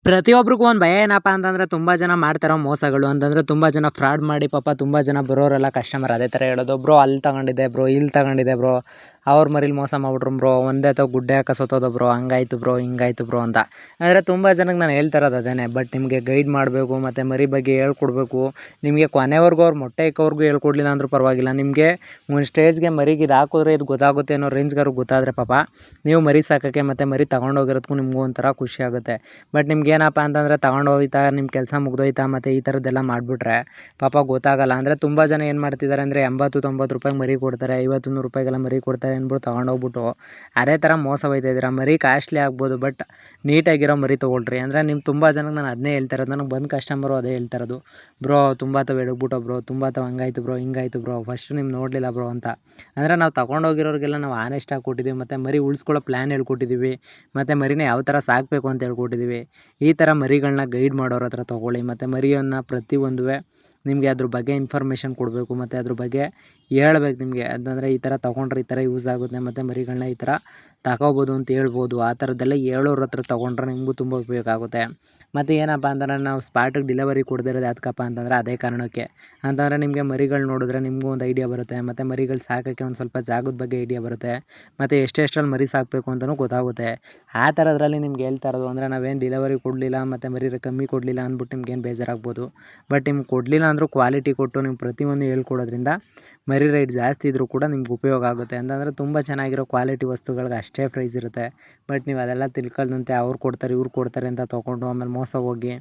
ಪ್ರತಿಯೊಬ್ಬರಿಗೂ ಒಂದು ಭಯ ಏನಪ್ಪ ಅಂತಂದರೆ ತುಂಬ ಜನ ಮಾಡ್ತಾರೋ ಮೋಸಗಳು ಅಂತಂದರೆ ತುಂಬ ಜನ ಫ್ರಾಡ್ ಮಾಡಿ ಪಾಪ ತುಂಬ ಜನ ಬರೋರೆಲ್ಲ ಕಸ್ಟಮರ್ ಅದೇ ಥರ ಹೇಳೋದು, ಬ್ರೋ ಅಲ್ಲಿ ತಗೊಂಡಿದ್ದೆ ಬ್ರೋ, ಇಲ್ಲಿ ತಗೊಂಡಿದ್ದೆ ಬ್ರೋ, ಅವ್ರ ಮರಿಲಿ ಮೋಸ ಮಾಡ್ಬಿಟ್ರು ಬ್ರೋ, ಒಂದೇ ತಾವು ಗುಡ್ಡೆ ಹಾಕ ಸೋತೋದು ಬ್ರೋ, ಹಂಗಾಯ್ತು ಬ್ರೋ ಹಿಂಗಾಯ್ತು ಬ್ರೋ ಅಂತ. ಅಂದರೆ ತುಂಬ ಜನಕ್ಕೆ ನಾನು ಹೇಳ್ತಾ ಇರೋದು ಅದೇನೆ. ಬಟ್ ನಿಮಗೆ ಗೈಡ್ ಮಾಡಬೇಕು ಮತ್ತು ಮರಿ ಬಗ್ಗೆ ಹೇಳ್ಕೊಡ್ಬೇಕು. ನಿಮಗೆ ಕೊನೆವರೆಗೂ ಅವ್ರು ಮೊಟ್ಟೆ ಇಕ್ಕೋವರೆಗೂ ಹೇಳ್ಕೊಡ್ಲಿಲ್ಲ ಅಂದರೂ ಪರವಾಗಿಲ್ಲ, ನಿಮಗೆ ಒಂದು ಸ್ಟೇಜ್ಗೆ ಮರಿಗೆ ಇದು ಹಾಕಿದ್ರೆ ಇದು ಗೊತ್ತಾಗುತ್ತೆ ಅನ್ನೋ ರೇಂಜ್ಗಾರು ಗೊತ್ತಾದರೆ ಪಾಪ ನೀವು ಮರಿ ಸಾಕೋಕ್ಕೆ ಮತ್ತು ಮರಿ ತೊಗೊಂಡೋಗಿರೋದಕ್ಕೂ ನಿಮಗೂ ಒಂಥರ ಖುಷಿ ಆಗುತ್ತೆ. ಬಟ್ ನಿಮ್ಗೆ ಏನಪ್ಪ ಅಂತಂದರೆ ತೊಗೊಂಡೋಯ್ತಾ ನಿಮ್ಮ ಕೆಲಸ ಮುಗ್ದೋಯ್ತಾ ಮತ್ತು ಈ ಥರದ್ದೆಲ್ಲ ಮಾಡಿಬಿಟ್ರೆ ಪಾಪ ಗೊತ್ತಾಗಲ್ಲ. ಅಂದರೆ ತುಂಬ ಜನ ಏನು ಮಾಡ್ತಿದ್ದಾರೆ ಅಂದರೆ 80-90 ರೂಪಾಯಿಗೆ ಮರಿ ಕೊಡ್ತಾರೆ, 50-100 ರೂಪಾಯಿಗೆಲ್ಲ ಮರಿ ಕೊಡ್ತಾರೆ ಅಂದ್ಬಿಟ್ಟು ತೊಗೊಂಡೋಗ್ಬಿಟ್ಟು ಅದೇ ಥರ ಮೋಸ ಹೋಯ್ತಾ ಇದ್ದೀರಾ. ಮರಿ ಕಾಸ್ಟ್ಲಿ ಆಗ್ಬೋದು, ಬಟ್ ನೀಟಾಗಿರೋ ಮರಿ ತೊಗೊಳ್ರಿ. ಅಂದರೆ ನಿಮ್ಮ ತುಂಬ ಜನಕ್ಕೆ ನಾನು ಅದನ್ನೇ ಹೇಳ್ತಾ ಇರೋದು. ನನಗೆ ಬಂದು ಕಸ್ಟಮರು ಅದೇ ಹೇಳ್ತಾ ಇರೋದು, ಬ್ರೋ ತುಂಬ ತಾವು ಎಡಗ್ಬಿಟ್ಟು ಬ್ರೋ, ತುಂಬ ತಾವು ಹಂಗಾಯ್ತು ಬ್ರೋ ಹಿಂಗಾಯ್ತು ಬ್ರೋ, ಫಸ್ಟು ನೀವು ನೋಡಲಿಲ್ಲ ಬ್ರೋ ಅಂತ. ಅಂದರೆ ನಾವು ತೊಗೊಂಡೋಗಿರೋರಿಗೆಲ್ಲ ನಾವು ಆನೆಸ್ಟಾಗಿ ಕೊಟ್ಟಿದ್ದೀವಿ ಮತ್ತು ಮರಿ ಉಳಿಸ್ಕೊಳ್ಳೋ ಪ್ಲ್ಯಾನ್ ಹೇಳ್ಕೊಟ್ಟಿದ್ದೀವಿ ಮತ್ತು ಮರಿನ ಯಾವ ಥರ ಸಾಕಬೇಕು ಅಂತ ಹೇಳ್ಕೊಟ್ಟಿದ್ದೀವಿ. ಈ ಥರ ಮರಿಗಳನ್ನ ಗೈಡ್ ಮಾಡೋರ ಹತ್ರ ತೊಗೊಳ್ಳಿ. ಮತ್ತು ಮರಿಯನ್ನು ಪ್ರತಿಯೊಂದು ನಿಮಗೆ ಅದ್ರ ಬಗ್ಗೆ ಇನ್ಫಾರ್ಮೇಷನ್ ಕೊಡಬೇಕು ಮತ್ತು ಅದ್ರ ಬಗ್ಗೆ ಹೇಳ್ಬೇಕು ನಿಮಗೆ. ಅದಂದರೆ ಈ ಥರ ತೊಗೊಂಡ್ರೆ ಈ ಥರ ಯೂಸ್ ಆಗುತ್ತೆ ಮತ್ತು ಮರಿಗಳನ್ನ ಈ ಥರ ತಗೋಬೋದು ಅಂತ ಹೇಳ್ಬೋದು. ಆ ಥರದ್ದೆಲ್ಲ ಹೇಳೋರ ಹತ್ರ ತೊಗೊಂಡ್ರೆ ನಿಮಗೂ ತುಂಬ ಉಪಯೋಗ ಆಗುತ್ತೆ. ಮತ್ತು ಏನಪ್ಪ ಅಂತಂದರೆ ನಾವು ಸ್ಪಾಟಿಗೆ ಡೆಲಿವರಿ ಕೊಡ್ದಿರೋದು ಯಾಕಪ್ಪ ಅಂತಂದರೆ ಅದೇ ಕಾರಣಕ್ಕೆ. ಅಂತಂದರೆ ನಿಮಗೆ ಮರಿಗಳು ನೋಡಿದ್ರೆ ನಿಮಗೂ ಒಂದು ಐಡಿಯಾ ಬರುತ್ತೆ ಮತ್ತು ಮರಿಗಳು ಸಾಕೋಕ್ಕೆ ಒಂದು ಸ್ವಲ್ಪ ಜಾಗದ ಬಗ್ಗೆ ಐಡಿಯಾ ಬರುತ್ತೆ ಮತ್ತು ಎಷ್ಟೆಷ್ಟರಲ್ಲಿ ಮರಿ ಸಾಕಬೇಕು ಅಂತಲೂ ಗೊತ್ತಾಗುತ್ತೆ. ಆ ಥರದ್ರಲ್ಲಿ ನಿಮ್ಗೆ ಹೇಳ್ತಾ ಇರೋದು. ಅಂದರೆ ನಾವೇನು ಡೆಲಿವರಿ ಕೊಡಲಿಲ್ಲ ಮತ್ತು ಮರಿ ಕಮ್ಮಿ ಕೊಡಲಿಲ್ಲ ಅಂದ್ಬಿಟ್ಟು ನಿಮ್ಗೇನು ಬೇಜಾರಾಗ್ಬೋದು. ಬಟ್ ನಿಮ್ಗೆ ಕೊಡಲಿಲ್ಲ ಅಂದರೂ ಕ್ವಾಲಿಟಿ ಕೊಟ್ಟು ನಿಮ್ಗೆ ಪ್ರತಿಯೊಂದು ಹೇಳ್ಕೊಡೋದ್ರಿಂದ ಮರಿ ರೇಟ್ ಜಾಸ್ತಿ ಇದ್ದರೂ ಕೂಡ ನಿಮ್ಗೆ ಉಪಯೋಗ ಆಗುತ್ತೆ. ಅಂತಂದರೆ ತುಂಬ ಚೆನ್ನಾಗಿರೋ ಕ್ವಾಲಿಟಿ ವಸ್ತುಗಳಿಗೆ ಅಷ್ಟೇ ಪ್ರೈಸ್ ಇರುತ್ತೆ. ಬಟ್ ನೀವು ಅದೆಲ್ಲ ತಿಳ್ಕೊಳ್ದಂತೆ ಅವ್ರು ಕೊಡ್ತಾರೆ ಇವ್ರು ಕೊಡ್ತಾರೆ ಅಂತ ತೊಗೊಂಡು ಆಮೇಲೆ ಮೋಸ ಹೋಗಿ